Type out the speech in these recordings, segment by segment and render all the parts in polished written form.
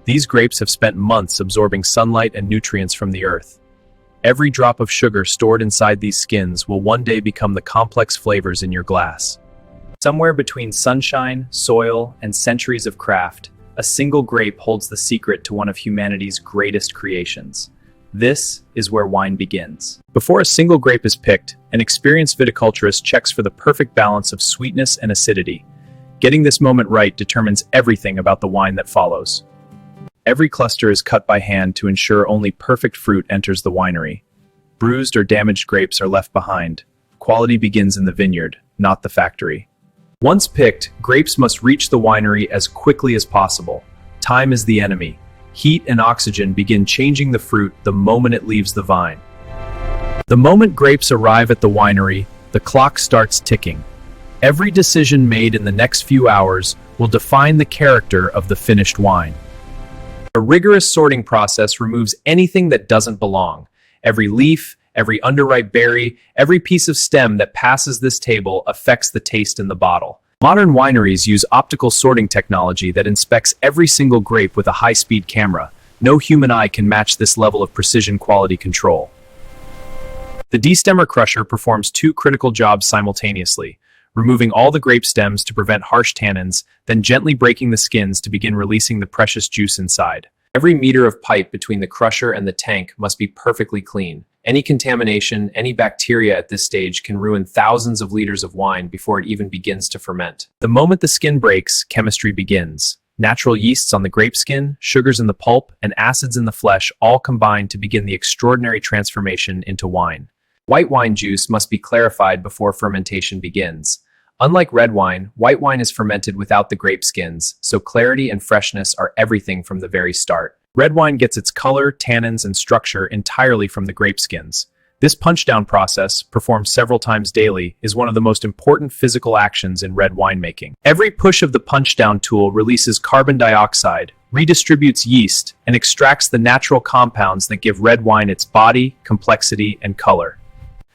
These grapes have spent months absorbing sunlight and nutrients from the earth. Every drop of sugar stored inside these skins will one day become the complex flavors in your glass. Somewhere between sunshine, soil, and centuries of craft, a single grape holds the secret to one of humanity's greatest creations. This is where wine begins. Before a single grape is picked, an experienced viticulturist checks for the perfect balance of sweetness and acidity. Getting this moment right determines everything about the wine that follows. Every cluster is cut by hand to ensure only perfect fruit enters the winery. Bruised or damaged grapes are left behind. Quality begins in the vineyard, not the factory. Once picked, grapes must reach the winery as quickly as possible. Time is the enemy. Heat and oxygen begin changing the fruit the moment it leaves the vine. The moment grapes arrive at the winery, the clock starts ticking. Every decision made in the next few hours will define the character of the finished wine. A rigorous sorting process removes anything that doesn't belong. Every leaf, every underripe berry, every piece of stem that passes this table affects the taste in the bottle. Modern wineries use optical sorting technology that inspects every single grape with a high-speed camera. No human eye can match this level of precision quality control. The destemmer crusher performs two critical jobs simultaneously: removing all the grape stems to prevent harsh tannins, then gently breaking the skins to begin releasing the precious juice inside. Every meter of pipe between the crusher and the tank must be perfectly clean. Any contamination, any bacteria at this stage can ruin thousands of liters of wine before it even begins to ferment. The moment the skin breaks, chemistry begins. Natural yeasts on the grape skin, sugars in the pulp, and acids in the flesh all combine to begin the extraordinary transformation into wine. White wine juice must be clarified before fermentation begins. Unlike red wine, white wine is fermented without the grape skins, so clarity and freshness are everything from the very start. Red wine gets its color, tannins, and structure entirely from the grape skins. This punch-down process, performed several times daily, is one of the most important physical actions in red winemaking. Every push of the punch-down tool releases carbon dioxide, redistributes yeast, and extracts the natural compounds that give red wine its body, complexity, and color.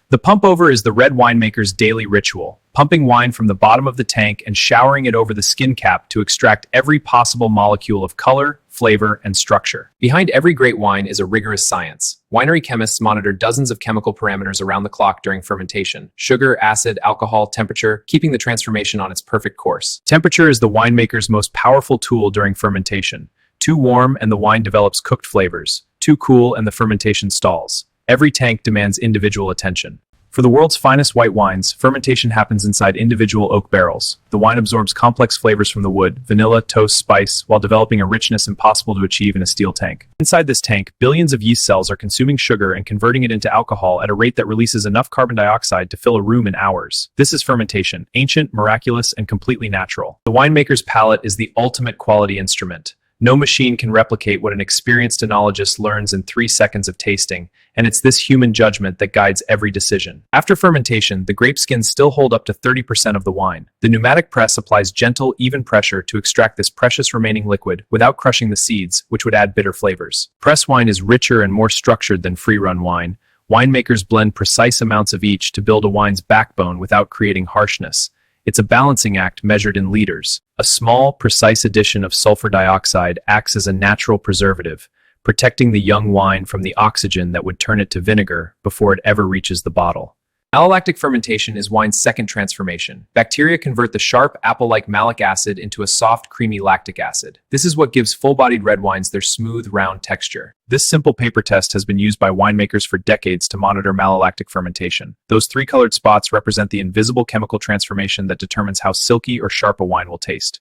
The pump-over is the red winemaker's daily ritual, pumping wine from the bottom of the tank and showering it over the skin cap to extract every possible molecule of color, flavor, and structure. Behind every great wine is a rigorous science. Winery chemists monitor dozens of chemical parameters around the clock during fermentation: sugar, acid, alcohol, temperature, keeping the transformation on its perfect course. Temperature is the winemaker's most powerful tool during fermentation. Too warm and the wine develops cooked flavors. Too cool and the fermentation stalls. Every tank demands individual attention. For the world's finest white wines, fermentation happens inside individual oak barrels. The wine absorbs complex flavors from the wood, vanilla, toast, spice, while developing a richness impossible to achieve in a steel tank. Inside this tank, billions of yeast cells are consuming sugar and converting it into alcohol at a rate that releases enough carbon dioxide to fill a room in hours. This is fermentation, ancient, miraculous, and completely natural. The winemaker's palate is the ultimate quality instrument. No machine can replicate what an experienced enologist learns in 3 seconds of tasting, and it's this human judgment that guides every decision. After fermentation, the grape skins still hold up to 30% of the wine. The pneumatic press applies gentle, even pressure to extract this precious remaining liquid without crushing the seeds, which would add bitter flavors. Press wine is richer and more structured than free-run wine. Winemakers blend precise amounts of each to build a wine's backbone without creating harshness. It's a balancing act measured in liters. A small, precise addition of sulfur dioxide acts as a natural preservative, protecting the young wine from the oxygen that would turn it to vinegar before it ever reaches the bottle. Malolactic fermentation is wine's second transformation. Bacteria convert the sharp, apple-like malic acid into a soft, creamy lactic acid. This is what gives full-bodied red wines their smooth, round texture. This simple paper test has been used by winemakers for decades to monitor malolactic fermentation. Those 3 colored spots represent the invisible chemical transformation that determines how silky or sharp a wine will taste.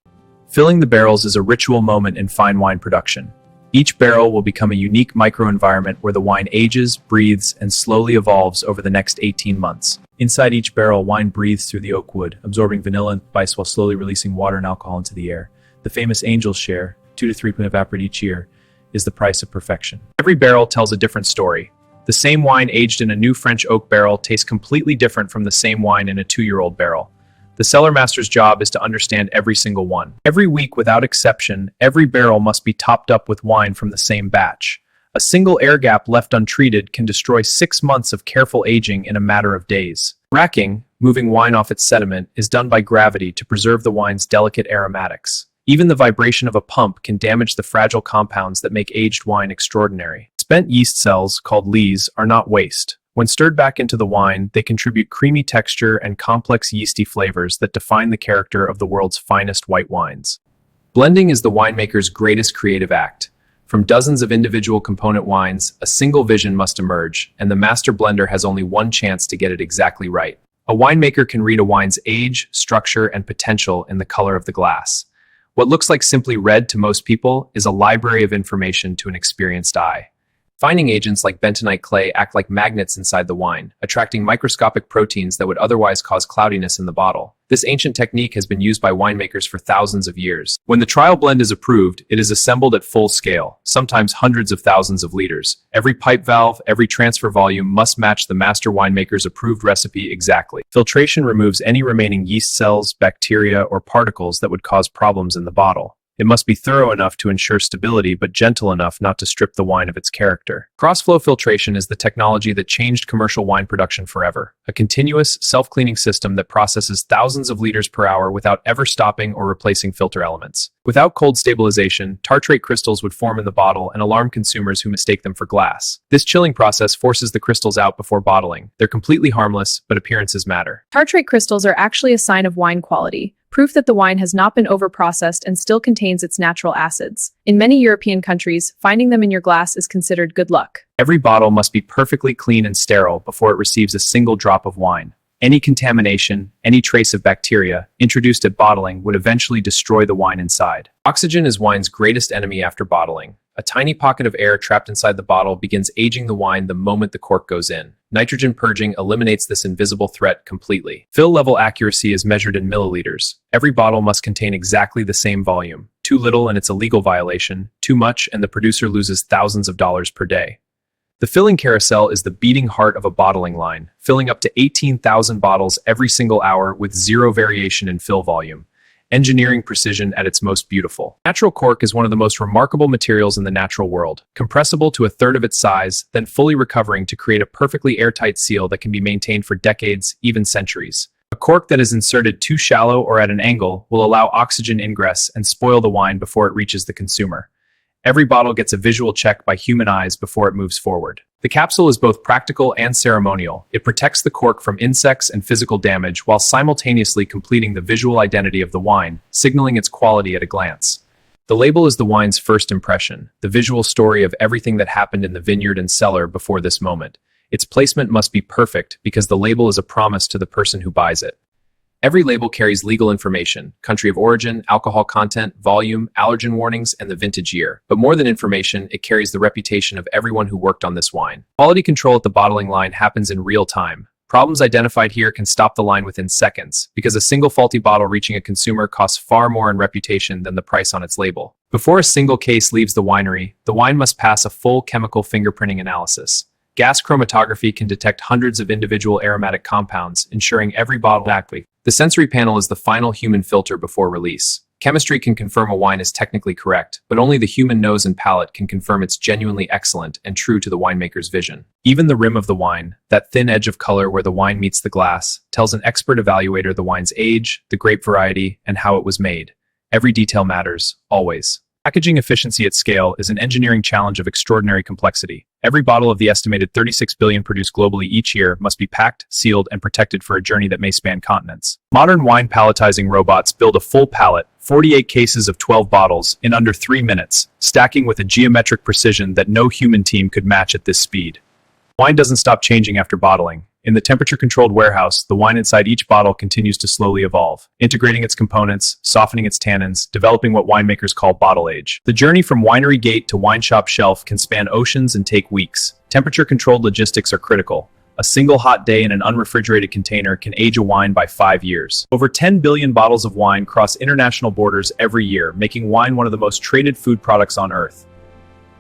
Filling the barrels is a ritual moment in fine wine production. Each barrel will become a unique microenvironment where the wine ages, breathes, and slowly evolves over the next 18 months. Inside each barrel, wine breathes through the oak wood, absorbing vanilla and spice while slowly releasing water and alcohol into the air. The famous angel's share, 2 to 3 evaporate each year, is the price of perfection. Every barrel tells a different story. The same wine aged in a new French oak barrel tastes completely different from the same wine in a 2-year-old barrel. The cellar master's job is to understand every single one. Every week, without exception, every barrel must be topped up with wine from the same batch. A single air gap left untreated can destroy 6 months of careful aging in a matter of days. Racking, moving wine off its sediment, is done by gravity to preserve the wine's delicate aromatics. Even the vibration of a pump can damage the fragile compounds that make aged wine extraordinary. Spent yeast cells, called lees, are not waste. When stirred back into the wine, they contribute creamy texture and complex yeasty flavors that define the character of the world's finest white wines. Blending is the winemaker's greatest creative act. From dozens of individual component wines, a single vision must emerge, and the master blender has only one chance to get it exactly right. A winemaker can read a wine's age, structure, and potential in the color of the glass. What looks like simply red to most people is a library of information to an experienced eye. Finding agents like bentonite clay act like magnets inside the wine, attracting microscopic proteins that would otherwise cause cloudiness in the bottle. This ancient technique has been used by winemakers for thousands of years. When the trial blend is approved, it is assembled at full scale, sometimes hundreds of thousands of liters. Every pipe valve, every transfer volume must match the master winemaker's approved recipe exactly. Filtration removes any remaining yeast cells, bacteria, or particles that would cause problems in the bottle. It must be thorough enough to ensure stability, but gentle enough not to strip the wine of its character. Cross-flow filtration is the technology that changed commercial wine production forever. A continuous, self-cleaning system that processes thousands of liters per hour without ever stopping or replacing filter elements. Without cold stabilization, tartrate crystals would form in the bottle and alarm consumers who mistake them for glass. This chilling process forces the crystals out before bottling. They're completely harmless, but appearances matter. Tartrate crystals are actually a sign of wine quality, proof that the wine has not been overprocessed and still contains its natural acids. In many European countries, finding them in your glass is considered good luck. Every bottle must be perfectly clean and sterile before it receives a single drop of wine. Any contamination, any trace of bacteria, introduced at bottling would eventually destroy the wine inside. Oxygen is wine's greatest enemy after bottling. A tiny pocket of air trapped inside the bottle begins aging the wine the moment the cork goes in. Nitrogen purging eliminates this invisible threat completely. Fill level accuracy is measured in milliliters. Every bottle must contain exactly the same volume. Too little and it's a legal violation. Too much and the producer loses thousands of dollars per day. The filling carousel is the beating heart of a bottling line, filling up to 18,000 bottles every single hour with zero variation in fill volume. Engineering precision at its most beautiful. Natural cork is one of the most remarkable materials in the natural world, compressible to a third of its size, then fully recovering to create a perfectly airtight seal that can be maintained for decades, even centuries. A cork that is inserted too shallow or at an angle will allow oxygen ingress and spoil the wine before it reaches the consumer. Every bottle gets a visual check by human eyes before it moves forward. The capsule is both practical and ceremonial. It protects the cork from insects and physical damage while simultaneously completing the visual identity of the wine, signaling its quality at a glance. The label is the wine's first impression, the visual story of everything that happened in the vineyard and cellar before this moment. Its placement must be perfect because the label is a promise to the person who buys it. Every label carries legal information, country of origin, alcohol content, volume, allergen warnings, and the vintage year. But more than information, it carries the reputation of everyone who worked on this wine. Quality control at the bottling line happens in real time. Problems identified here can stop the line within seconds, because a single faulty bottle reaching a consumer costs far more in reputation than the price on its label. Before a single case leaves the winery, the wine must pass a full chemical fingerprinting analysis. Gas chromatography can detect hundreds of individual aromatic compounds, ensuring every bottle accurately. The sensory panel is the final human filter before release. Chemistry can confirm a wine is technically correct, but only the human nose and palate can confirm it's genuinely excellent and true to the winemaker's vision. Even the rim of the wine, that thin edge of color where the wine meets the glass, tells an expert evaluator the wine's age, the grape variety, and how it was made. Every detail matters, always. Packaging efficiency at scale is an engineering challenge of extraordinary complexity. Every bottle of the estimated 36 billion produced globally each year must be packed, sealed, and protected for a journey that may span continents. Modern wine palletizing robots build a full pallet, 48 cases of 12 bottles, in under 3 minutes, stacking with a geometric precision that no human team could match at this speed. Wine doesn't stop changing after bottling. In the temperature-controlled warehouse, the wine inside each bottle continues to slowly evolve, integrating its components, softening its tannins, developing what winemakers call bottle age. The journey from winery gate to wine shop shelf can span oceans and take weeks. Temperature-controlled logistics are critical. A single hot day in an unrefrigerated container can age a wine by 5 years. Over 10 billion bottles of wine cross international borders every year, making wine one of the most traded food products on Earth.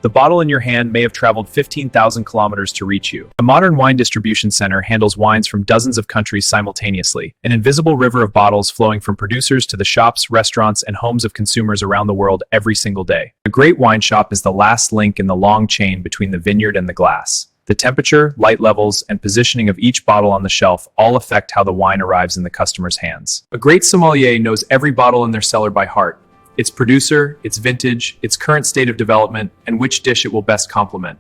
The bottle in your hand may have traveled 15,000 kilometers to reach you. A modern wine distribution center handles wines from dozens of countries simultaneously, an invisible river of bottles flowing from producers to the shops, restaurants, and homes of consumers around the world every single day. A great wine shop is the last link in the long chain between the vineyard and the glass. The temperature, light levels, and positioning of each bottle on the shelf all affect how the wine arrives in the customer's hands. A great sommelier knows every bottle in their cellar by heart. its producer, its vintage, its current state of development, and which dish it will best complement.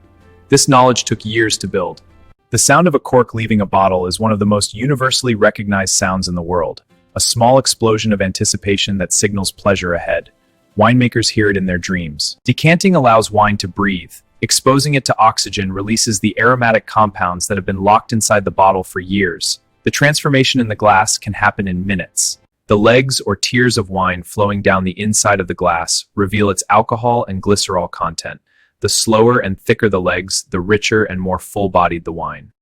This knowledge took years to build. The sound of a cork leaving a bottle is one of the most universally recognized sounds in the world, a small explosion of anticipation that signals pleasure ahead. Winemakers hear it in their dreams. Decanting allows wine to breathe. Exposing it to oxygen releases the aromatic compounds that have been locked inside the bottle for years. The transformation in the glass can happen in minutes. The legs or tears of wine flowing down the inside of the glass reveal its alcohol and glycerol content. The slower and thicker the legs, the richer and more full-bodied the wine.